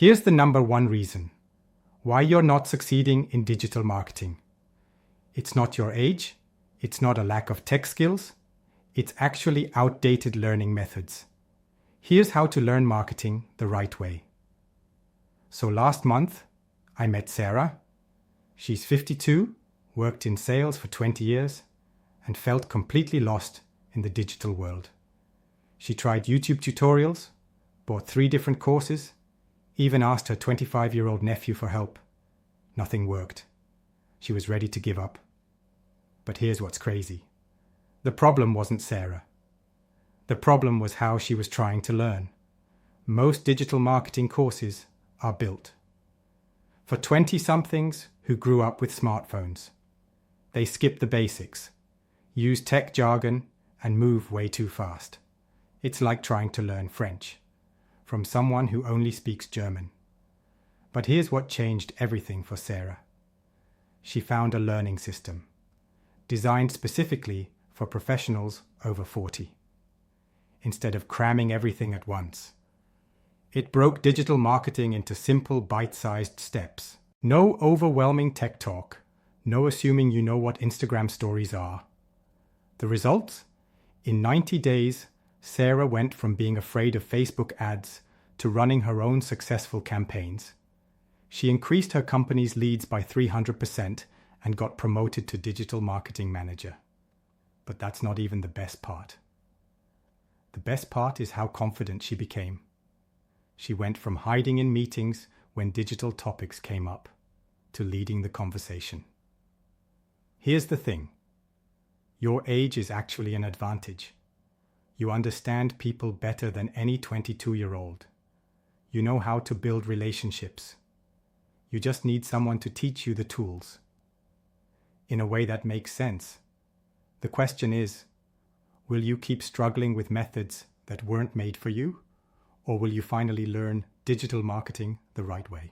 Here's the number one reason why you're not succeeding in digital marketing. It's not your age, it's not a lack of tech skills, it's actually outdated learning methods. Here's how to learn marketing the right way. So last month, I met Sarah. She's 52, worked in sales for 20 years, and felt completely lost in the digital world. She tried YouTube tutorials, bought 3 different courses, even asked her 25-year-old nephew for help. Nothing worked. She was ready to give up. But here's what's crazy. The problem wasn't Sarah. The problem was how she was trying to learn. Most digital marketing courses are built for 20-somethings who grew up with smartphones. They skip the basics, use tech jargon, and move way too fast. It's like trying to learn French from someone who only speaks German. But here's what changed everything for Sarah. She found a learning system designed specifically for professionals over 40. Instead of cramming everything at once, it broke digital marketing into simple, bite-sized steps. No overwhelming tech talk, no assuming you know what Instagram stories are. The results? In 90 days, Sarah went from being afraid of Facebook ads to running her own successful campaigns. She increased her company's leads by 300% and got promoted to digital marketing manager. But that's not even the best part. The best part is how confident she became. She went from hiding in meetings when digital topics came up to leading the conversation. Here's the thing. Your age is actually an advantage. You understand people better than any 22-year-old. You know how to build relationships. You just need someone to teach you the tools in a way that makes sense. The question is, will you keep struggling with methods that weren't made for you? Or will you finally learn digital marketing the right way?